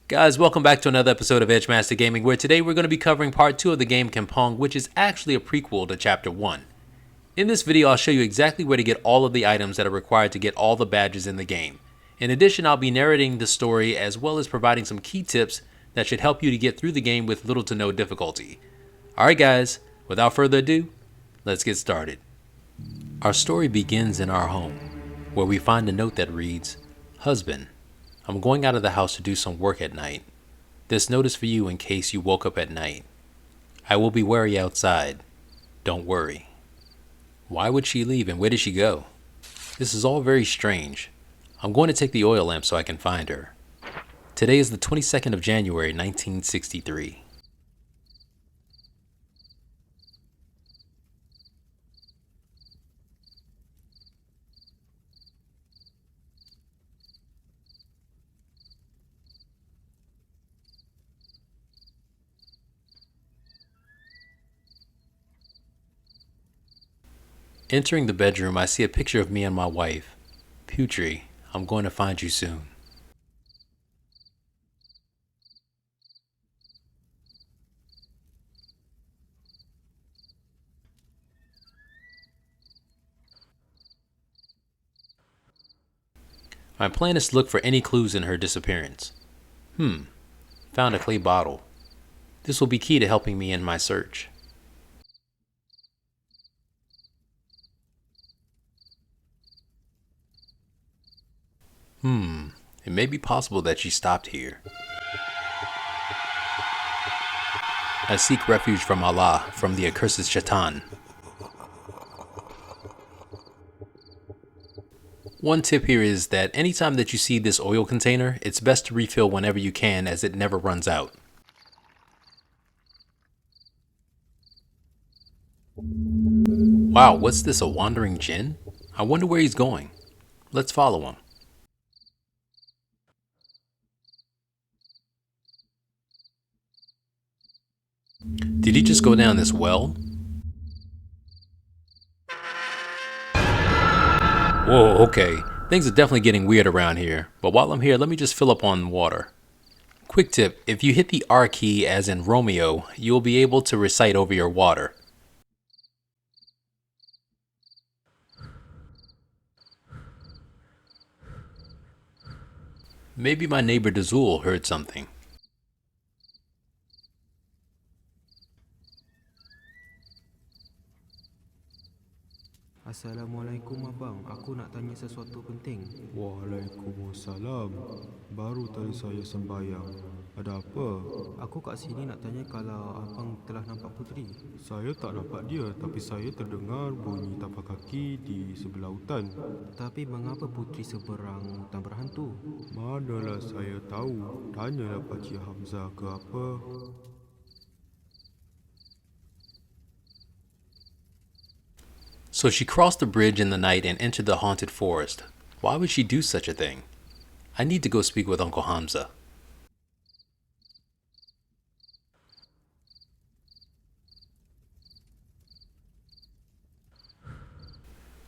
Guys, welcome back to another episode of EdgeMasterGaming, where today we're going to be covering part 2 of the game Kenpong, which is actually a prequel to chapter 1. In this video, I'll show you exactly where to get all of the items that are required to get all the badges in the game. In addition, I'll be narrating the story as well as providing some key tips that should help you to get through the game with little to no difficulty. Alright guys, without further ado, let's get started. Our story begins in our home, where we find a note that reads, "Husband, I'm going out of the house to do some work at night. This note is for you in case you woke up at night. I will be wary outside. Don't worry." Why would she leave and where did she go? This is all very strange. I'm going to take the oil lamp so I can find her. Today is the 22nd of January, 1963. Entering the bedroom, I see a picture of me and my wife. "Putri, I'm going to find you soon." My plan is to look for any clues in her disappearance. Found a clay bottle. This will be key to helping me in my search. It may be possible that she stopped here. I seek refuge from Allah, from the accursed shaitan. One tip here is that anytime that you see this oil container, it's best to refill whenever you can, as it never runs out. Wow, what's this, a wandering jinn? I wonder where he's going. Let's follow him. Did he just go down this well? Whoa, okay. Things are definitely getting weird around here. But while I'm here, let me just fill up on water. Quick tip, if you hit the R key as in Romeo, you'll be able to recite over your water. Maybe my neighbor Dazul heard something. Assalamualaikum abang, aku nak tanya sesuatu penting. Waalaikumsalam. Baru tadi saya sembahyang. Ada apa? Aku kat sini nak tanya kalau abang telah nampak puteri. Saya tak nampak dia, tapi saya terdengar bunyi tapak kaki di sebelah hutan. Tapi mengapa puteri seberang hutan berhantu? Manalah saya tahu. Tanyalah Pakcik Hamza ke apa. So she crossed the bridge in the night and entered the haunted forest. Why would she do such a thing? I need to go speak with Uncle Hamza.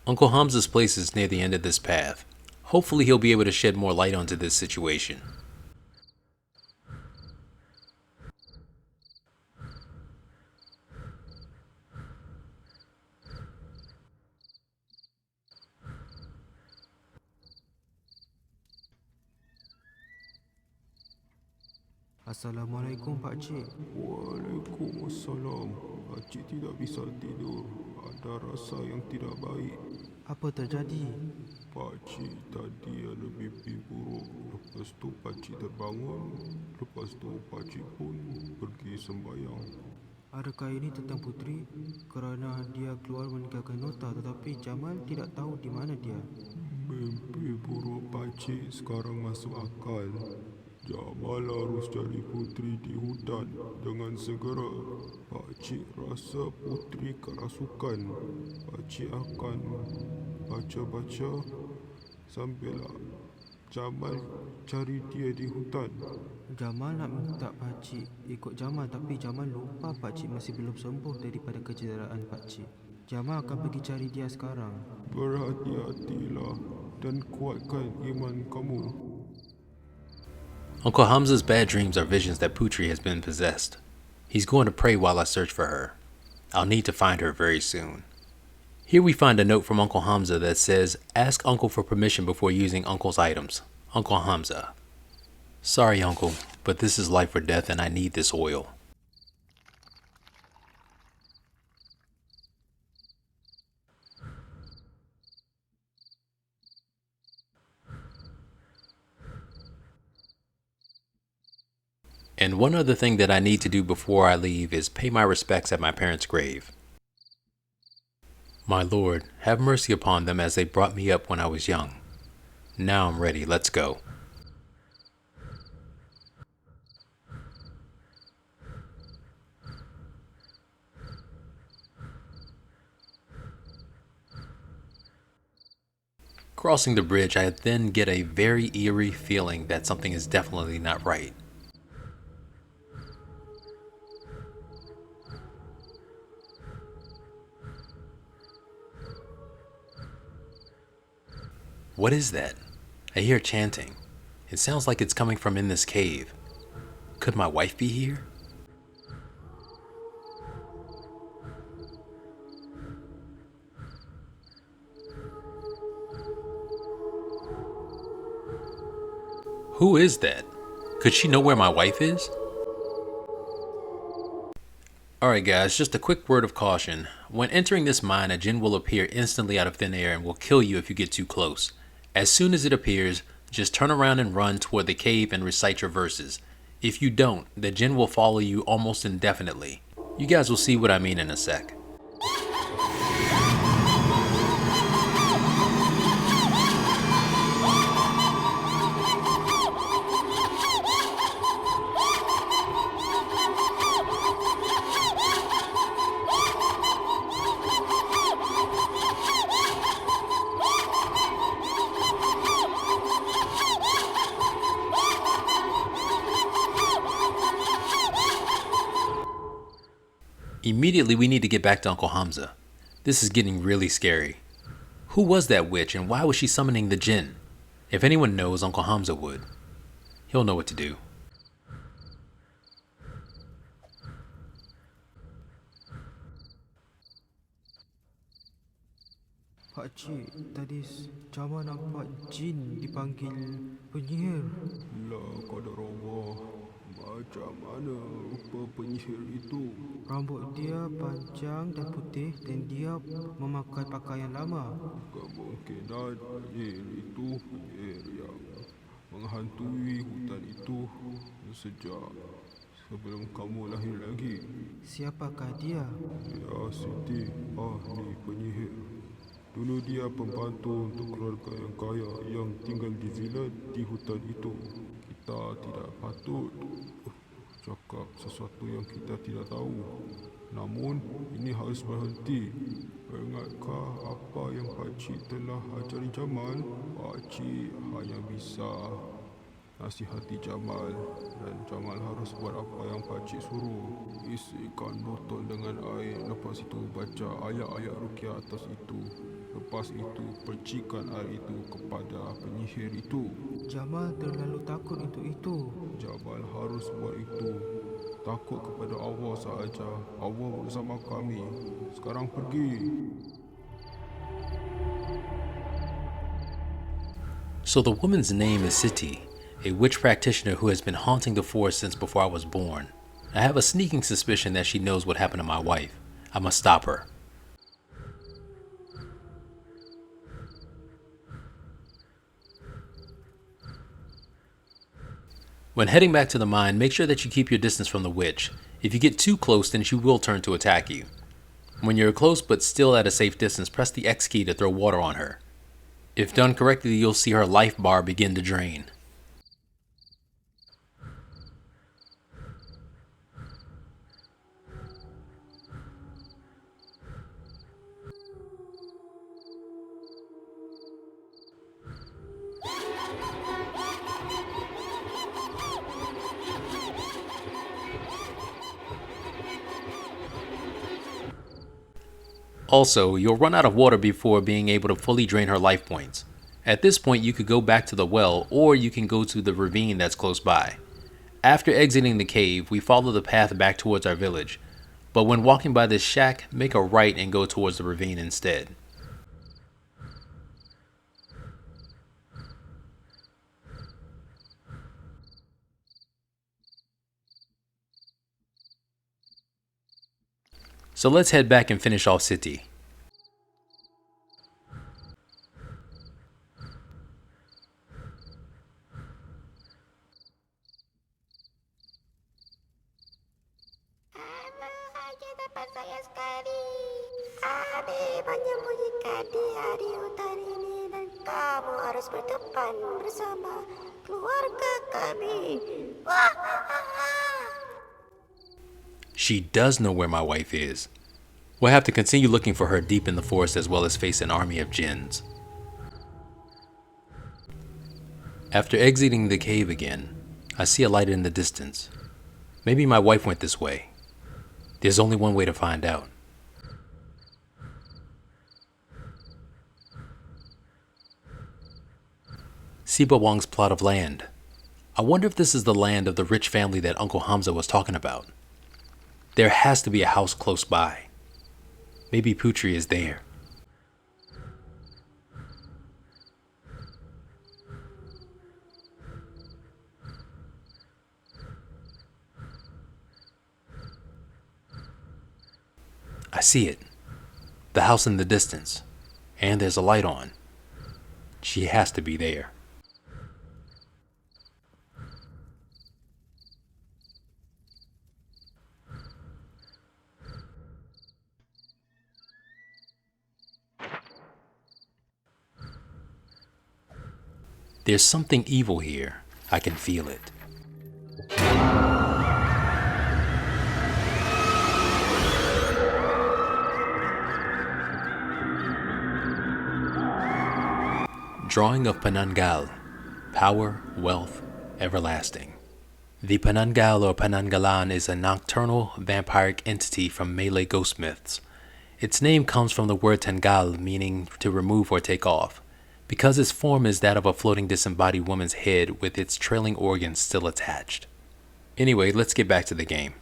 Uncle Hamza's place is near the end of this path. Hopefully he'll be able to shed more light onto this situation. Assalamualaikum pakcik. Waalaikumsalam. Pakcik tidak bisa tidur. Ada rasa yang tidak baik. Apa terjadi? Pakcik tadi ada mimpi buruk. Lepas tu pakcik terbangun. Lepas tu pakcik pun pergi sembahyang. Adakah ini tentang puteri? Kerana dia keluar meninggalkan nota, tetapi Jamal tidak tahu di mana dia. Mimpi buruk pakcik sekarang masuk akal. Jamal harus cari puteri di hutan dengan segera. Pakcik rasa puteri kerasukan. Pakcik akan baca-baca sambil Jamal cari dia di hutan. Jamal nak minta pakcik ikut Jamal, tapi Jamal lupa pakcik masih belum sembuh daripada kecederaan pakcik. Jamal akan pergi cari dia sekarang. Berhati-hatilah dan kuatkan iman kamu. Uncle Hamza's bad dreams are visions that Putri has been possessed. He's going to pray while I search for her. I'll need to find her very soon. Here we find a note from Uncle Hamza that says, ask Uncle for permission before using Uncle's items. Uncle Hamza. Sorry, Uncle, but this is life or death and I need this oil. And one other thing that I need to do before I leave is pay my respects at my parents' grave. My Lord, have mercy upon them as they brought me up when I was young. Now I'm ready, let's go. Crossing the bridge, I then get a very eerie feeling that something is definitely not right. What is that? I hear chanting. It sounds like it's coming from in this cave. Could my wife be here? Who is that? Could she know where my wife is? Alright guys, just a quick word of caution. When entering this mine, a jinn will appear instantly out of thin air and will kill you if you get too close. As soon as it appears, just turn around and run toward the cave and recite your verses. If you don't, the jinn will follow you almost indefinitely. You guys will see what I mean in a sec. Immediately we need to get back to Uncle Hamza. This is getting really scary. Who was that witch and why was she summoning the jinn? If anyone knows, Uncle Hamza would. He'll know what to do. Pakcik, tadi Jama nampak jin dipanggil penyihir. La qadar Allah. Macam mana rupa penyihir itu? Rambut dia panjang dan putih dan dia memakai pakaian lama. Kemungkinan penyihir itu penyihir yang menghantui hutan itu sejak sebelum kamu lahir lagi. Siapakah dia? Ya Siti, ahli penyihir. Dulu dia pembantu untuk keluarga yang kaya yang tinggal di villa di hutan itu. Kita tidak patut cakap sesuatu yang kita tidak tahu. Namun, ini harus berhenti. Ingatkah apa yang pakcik telah ajari Jamal? Pakcik hanya bisa nasihati Jamal dan Jamal harus buat apa yang pakcik suruh. Isikan botol dengan air, lepas itu baca ayat-ayat ruqyah atas itu. Lepas itu percikan air itu kepada penyihir itu. Jamal terlalu takut untuk itu. Jamal harus buat itu. Takut kepada Allah sahaja. Allah bersama kami. Sekarang pergi. So the woman's name is Siti, a witch practitioner who has been haunting the forest since before I was born. I have a sneaking suspicion that she knows what happened to my wife. I must stop her. When heading back to the mine, make sure that you keep your distance from the witch. If you get too close, then she will turn to attack you. When you're close but still at a safe distance, press the X key to throw water on her. If done correctly, you'll see her life bar begin to drain. Also, you'll run out of water before being able to fully drain her life points. At this point, you could go back to the well, or you can go to the ravine that's close by. After exiting the cave, we follow the path back towards our village, but when walking by this shack, make a right and go towards the ravine instead. So let's head back and finish off City. Saja dapat saya sekali. Kami menyembunyikan di hari hutan ini dan kamu harus berdepan bersama keluarga kami. Wah! She does know where my wife is. We'll have to continue looking for her deep in the forest as well as face an army of jinns. After exiting the cave again, I see a light in the distance. Maybe my wife went this way. There's only one way to find out. Siba Wang's plot of land. I wonder if this is the land of the rich family that Uncle Hamza was talking about. There has to be a house close by. Maybe Putri is there. I see it. The house in the distance. And there's a light on. She has to be there. There's something evil here. I can feel it. Drawing of Penanggal. Power, wealth, everlasting. The Penanggal or Penanggalan is a nocturnal vampiric entity from Malay ghost myths. Its name comes from the word tanggal, meaning to remove or take off, because its form is that of a floating disembodied woman's head with its trailing organs still attached. Anyway, let's get back to the game.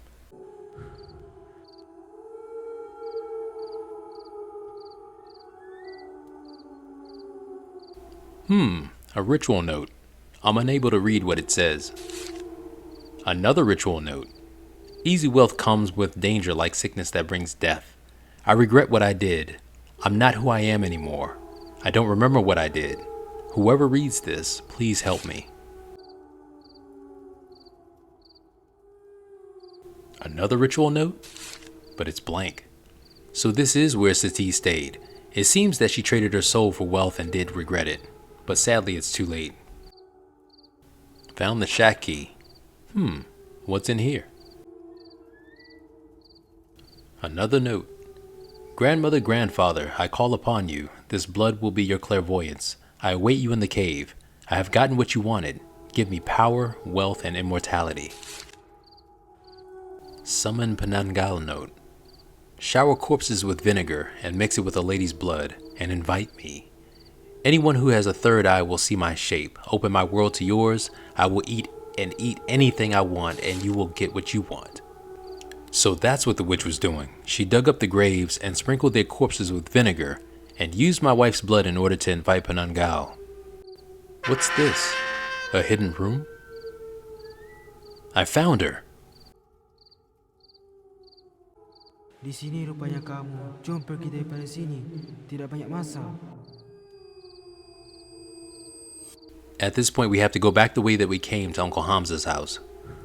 A ritual note. I'm unable to read what it says. Another ritual note. Easy wealth comes with danger like sickness that brings death. I regret what I did. I'm not who I am anymore. I don't remember what I did. Whoever reads this, please help me. Another ritual note? But it's blank. So this is where Sati stayed. It seems that she traded her soul for wealth and did regret it. But sadly it's too late. Found the shack key. What's in here? Another note. Grandmother, grandfather, I call upon you. This blood will be your clairvoyance. I await you in the cave. I have gotten what you wanted. Give me power, wealth, and immortality. Summon Penanggal note. Shower corpses with vinegar and mix it with a lady's blood and invite me. Anyone who has a third eye will see my shape. Open my world to yours. I will eat anything I want and you will get what you want. So that's what the witch was doing. She dug up the graves and sprinkled their corpses with vinegar and used my wife's blood in order to invite Penanggal. What's this? A hidden room? I found her. Di sini rupanya kamu. Jom pergi daripada sini. Tidak banyak masa. At this point, we have to go back the way that we came to Uncle Hamza's house.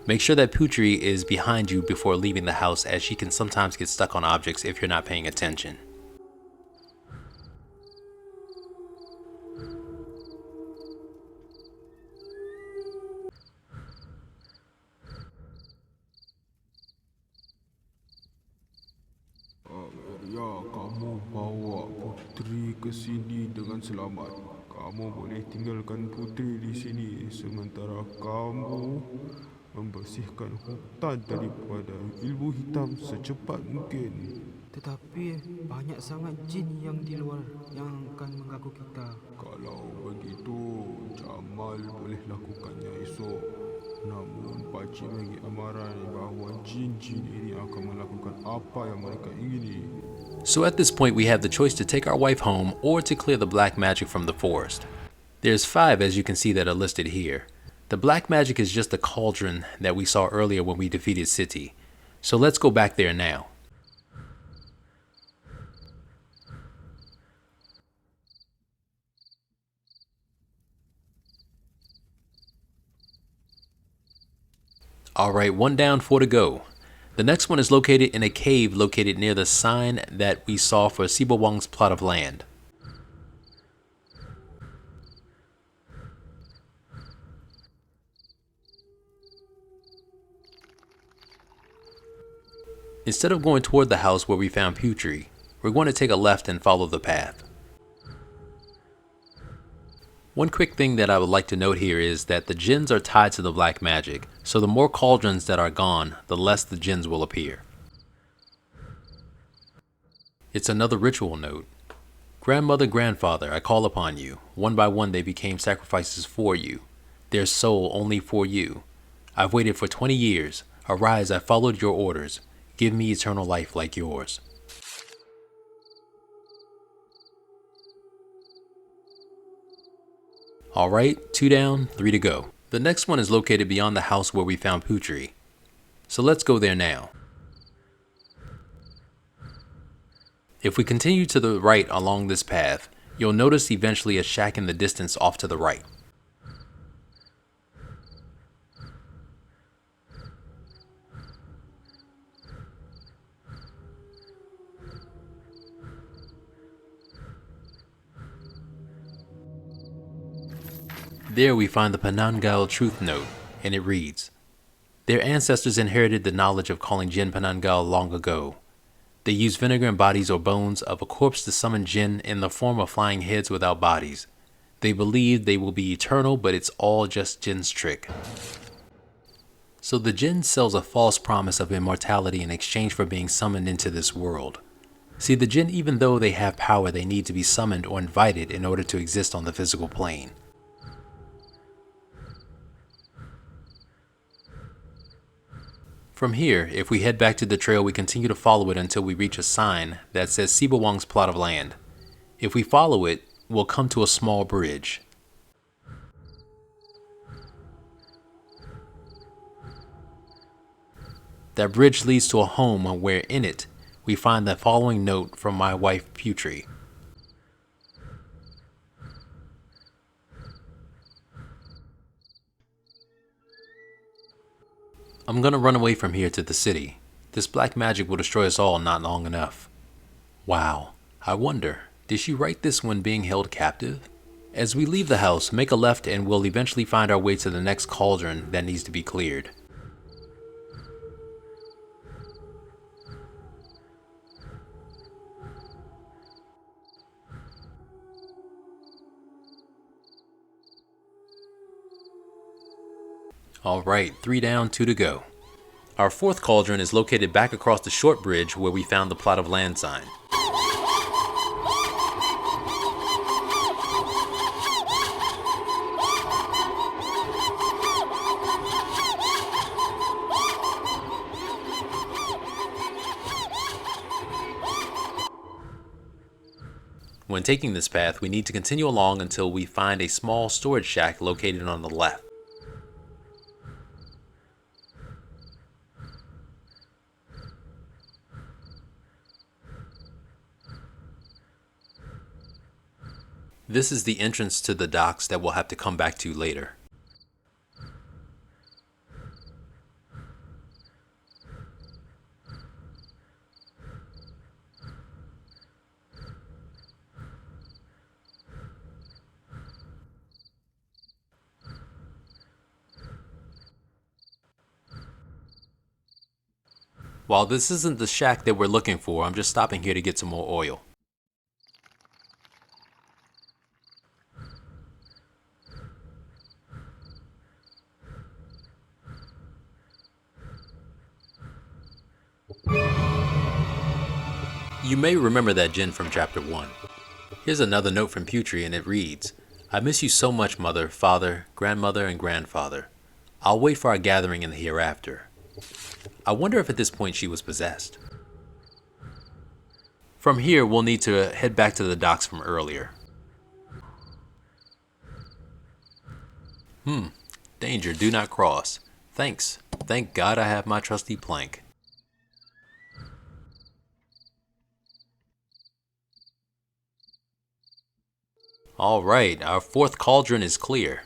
Make sure that Putri is behind you before leaving the house, as she can sometimes get stuck on objects if you're not paying attention. Ya, kamu bawa putri ke sini dengan selamat. Kamu boleh tinggalkan putri di sini sementara kamu membersihkan hutan daripada ilmu hitam secepat mungkin. Tetapi banyak sangat jin yang di luar yang akan mengganggu kita. Kalau begitu, Jamal boleh lakukannya esok. Namun pakcik bagi amaran bahawa jin-jin ini akan melakukan apa yang mereka ingini. So at this point we have the choice to take our wife home or to clear the black magic from the forest. There's 5 as you can see that are listed here. The black magic is just the cauldron that we saw earlier when we defeated City. So let's go back there now. Alright, 1 down, 4 to go. The next one is located in a cave located near the sign that we saw for Sibawang's plot of land. Instead of going toward the house where we found Putri, we're going to take a left and follow the path. One quick thing that I would like to note here is that the jinns are tied to the black magic, so the more cauldrons that are gone, the less the jinns will appear. It's another ritual note. Grandmother, grandfather, I call upon you. One by one they became sacrifices for you. Their soul only for you. I've waited for 20 years. Arise, I followed your orders. Give me eternal life like yours. Alright, 2 down, 3 to go. The next one is located beyond the house where we found Putri. So let's go there now. If we continue to the right along this path, you'll notice eventually a shack in the distance off to the right. There we find the Penanggal Truth Note, and it reads, their ancestors inherited the knowledge of calling Jinn Penanggal long ago. They used vinegar and bodies or bones of a corpse to summon Jinn in the form of flying heads without bodies. They believe they will be eternal, but it's all just Jinn's trick. So the Jinn sells a false promise of immortality in exchange for being summoned into this world. See, the Jinn, even though they have power, they need to be summoned or invited in order to exist on the physical plane. From here, if we head back to the trail, we continue to follow it until we reach a sign that says Sibawang's plot of land. If we follow it, we'll come to a small bridge. That bridge leads to a home where in it, we find the following note from my wife Putri. I'm gonna run away from here to the city. This black magic will destroy us all not long enough. Wow, I wonder, did she write this when being held captive? As we leave the house, make a left and we'll eventually find our way to the next cauldron that needs to be cleared. Alright, 3 down, 2 to go. Our 4th cauldron is located back across the short bridge where we found the plot of land sign. When taking this path, we need to continue along until we find a small storage shack located on the left. This is the entrance to the docks that we'll have to come back to later. While this isn't the shack that we're looking for, I'm just stopping here to get some more oil. You may remember that Jinn from chapter 1. Here's another note from Putri, and it reads, I miss you so much, mother, father, grandmother, and grandfather. I'll wait for our gathering in the hereafter. I wonder if at this point she was possessed. From here, we'll need to head back to the docks from earlier. Danger, do not cross. Thanks. Thank God I have my trusty plank. Alright, our fourth cauldron is clear.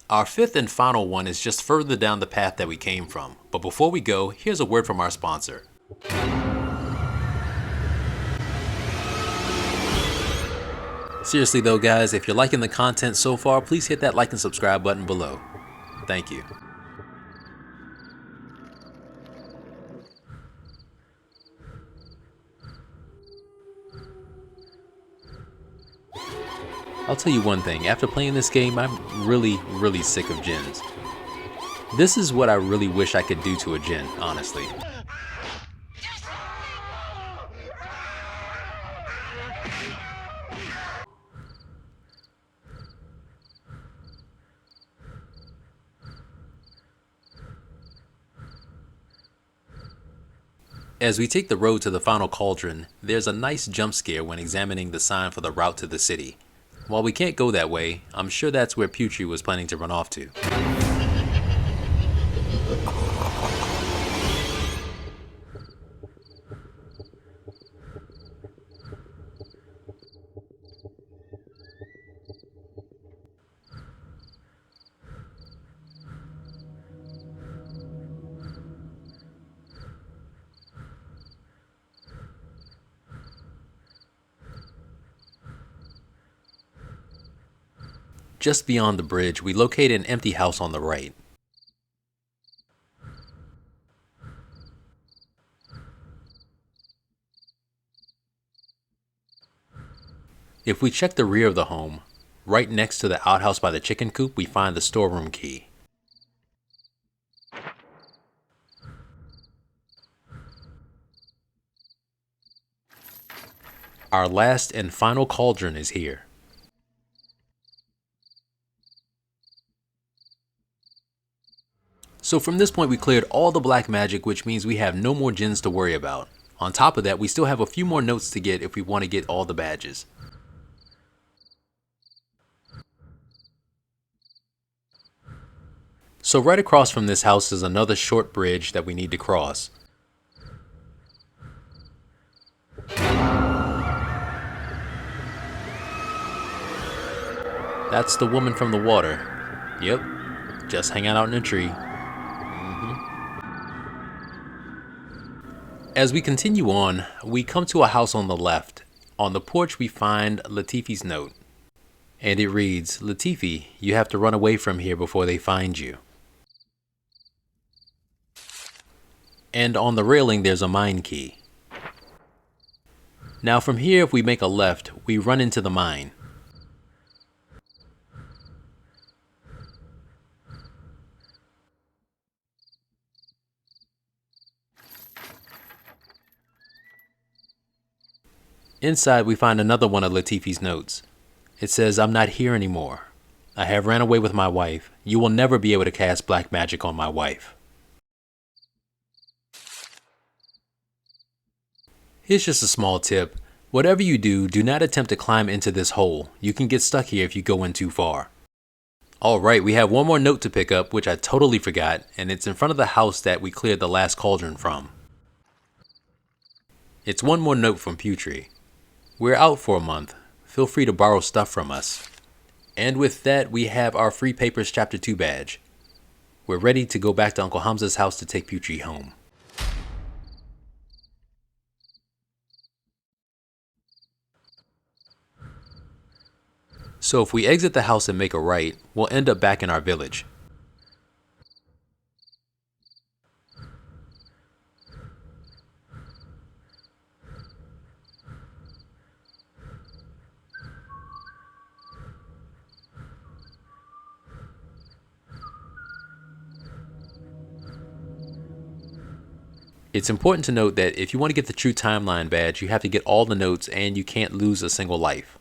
Our fifth and final one is just further down the path that we came from. But before we go, here's a word from our sponsor. Seriously though guys, if you're liking the content so far, please hit that like and subscribe button below. Thank you. I'll tell you one thing, after playing this game, I'm really sick of jinns. This is what I really wish I could do to a jinn, honestly. As we take the road to the final cauldron, there's a nice jump scare when examining the sign for the route to the city. While we can't go that way, I'm sure that's where Putri was planning to run off to. Just beyond the bridge, we locate an empty house on the right. If we check the rear of the home, right next to the outhouse by the chicken coop, we find the storeroom key. Our last and final cauldron is here. So from this point we cleared all the black magic, which means we have no more jinns to worry about. On top of that, we still have a few more notes to get if we want to get all the badges. So right across from this house is another short bridge that we need to cross. That's the woman from the water. Yep, just hanging out in a tree. As we continue on, we come to a house on the left. On the porch we find Latifi's note. And it reads, Latifi, you have to run away from here before they find you. And on the railing there's a mine key. Now from here, if we make a left, we run into the mine. Inside we find another one of Latifi's notes. It says, I'm not here anymore. I have ran away with my wife. You will never be able to cast black magic on my wife. Here's just a small tip. Whatever you do, do not attempt to climb into this hole. You can get stuck here if you go in too far. Alright, we have one more note to pick up, which I totally forgot, and it's in front of the house that we cleared the last cauldron from. It's one more note from Putri. We're out for a month. Feel free to borrow stuff from us. And with that, we have our Free Papers Chapter 2 badge. We're ready to go back to Uncle Hamza's house to take Putri home. So if we exit the house and make a right, we'll end up back in our village. It's important to note that if you want to get the true timeline badge, you have to get all the notes and you can't lose a single life.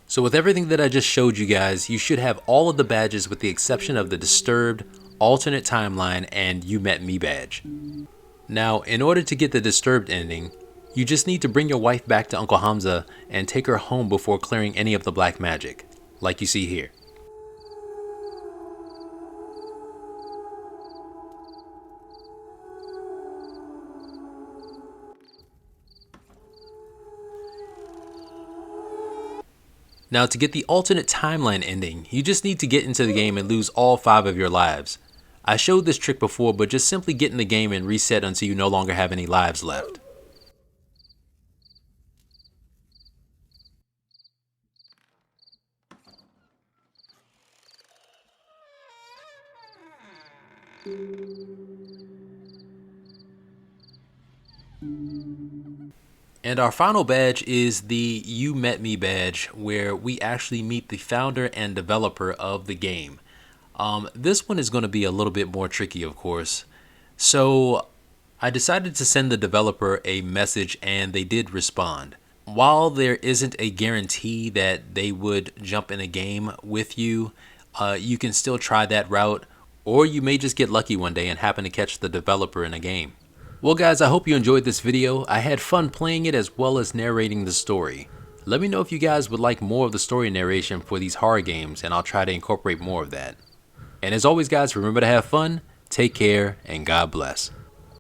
So with everything that I just showed you guys, you should have all of the badges with the exception of the Disturbed, Alternate Timeline, and You Met Me badge. Now, in order to get the Disturbed ending, you just need to bring your wife back to Uncle Hamza and take her home before clearing any of the black magic, like you see here. Now, to get the alternate timeline ending, you just need to get into the game and lose all 5 of your lives. I showed this trick before, but just simply get in the game and reset until you no longer have any lives left. And our final badge is the You Met Me badge, where we actually meet the founder and developer of the game. This one is going to be a little bit more tricky, of course. So I decided to send the developer a message and they did respond. While there isn't a guarantee that they would jump in a game with you, you can still try that route, or you may just get lucky one day and happen to catch the developer in a game. Well guys, I hope you enjoyed this video. I had fun playing it as well as narrating the story. Let me know if you guys would like more of the story narration for these horror games, and I'll try to incorporate more of that. And as always guys, remember to have fun, take care, and God bless.